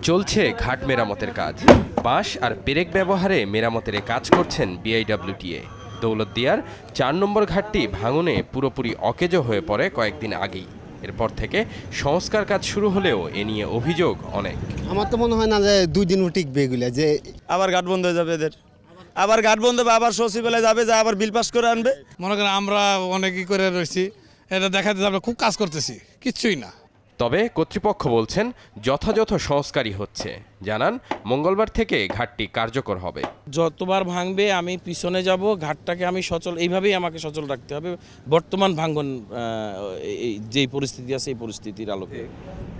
চলছে ঘাট মেরামতের কাজ। বাঁশ আর পেরেক ব্যবহারে মেরামতের কাজ করছেন বিআইডব্লিউটিএ। দৌলতদিয়ার ৪ নম্বর ঘাটটি ভাঙনে পুরোপুরি অকেজো হয়ে পড়ে কয়েকদিন আগেই। এরপর থেকে সংস্কার কাজ শুরু হলেও এ নিয়ে অভিযোগ অনেক। আমার তো মনে হয় না যে 2 দিন টিকবে এগুলো, যে আবার ঘাট বন্ধ হয়ে যাবে এদের, আবার ঘাট বন্ধ হবে, আবার সচিবালয়ে যাবে, যা আবার বিল পাস করে আনবে। মনে করেন আমরা অনেকই করে রয়েছি, এটা দেখাতে আমরা খুব কাজ করতেছি, কিচ্ছুই না। তবে কর্তৃপক্ষ বলছেন যথাযথ সংস্কারই হচ্ছে। জানান মঙ্গলবার থেকে ঘাটটি কার্যকর হবে। যতবার ভাঙবে আমি পিছনে যাব, ঘাটটাকে আমি সচল, এইভাবেই আমাকে সচল রাখতে হবে বর্তমান ভাঙন যেই পরিস্থিতি আছে এই পরিস্থিতির আলোকে।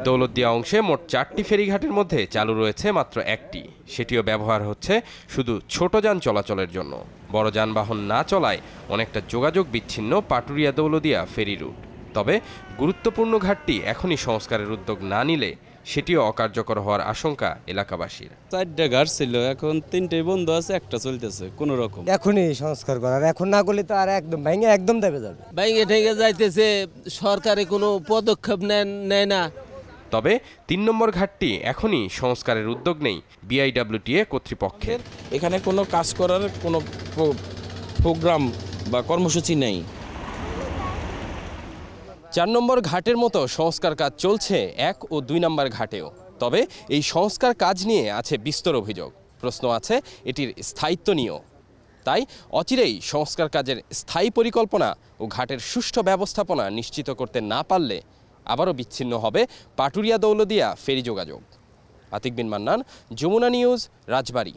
দৌলতদিয়া অংশে মোট 4টি ফেরিঘাটের মধ্যে চালু রয়েছে মাত্র একটি, সেটিও ব্যবহার হচ্ছে শুধু ছোট যান চলাচলের জন্য। বড় যানবাহন না চলায় অনেকটা যোগাযোগ বিচ্ছিন্ন পাটুরিয়া দৌলতদিয়া ফেরি রুট। তবে গুরুত্বপূর্ণ ঘাটটি এখনই সংস্কারের উদ্যোগ না নিলে সেটিও অকার্যকর হওয়ার আশঙ্কা এলাকাবাসীর। 4টা ঘাট ছিল, এখন 3টাই বন্ধ আছে, একটা চলতেছে কোনো রকম। এখনই সংস্কার করার, এখন না করলে তো আর একদম ভেঙে একদম দেবে যাবে। ভেঙে ঠেঙে যাইতেছে, সরকারে কোনো পদক্ষেপ নেয় না। তবে 3 নম্বর ঘাটটি এখনই সংস্কারের উদ্যোগ নেই বিআইডব্লিউটিএ কর্তৃপক্ষের। এখানে কোনো কাজ করার কোনো প্রোগ্রাম বা কর্মসূচি নেই। 4 নম্বর ঘাটের মতো সংস্কার কাজ চলছে 1 ও 2 নম্বর ঘাটেও। তবে এই সংস্কার কাজ নিয়ে আছে বিস্তর অভিযোগ। প্রশ্ন আছে এটির স্থায়িত্ব নিয়েও। তাই অচিরেই সংস্কার কাজের স্থায়ী পরিকল্পনা ও ঘাটের সুষ্ঠু ব্যবস্থাপনা নিশ্চিত করতে না পারলে আবারও বিচ্ছিন্ন হবে পাটুরিয়া দৌলতদিয়া ফেরি যোগাযোগ। আতিক বিন মান্নান, যমুনা নিউজ, রাজবাড়ী।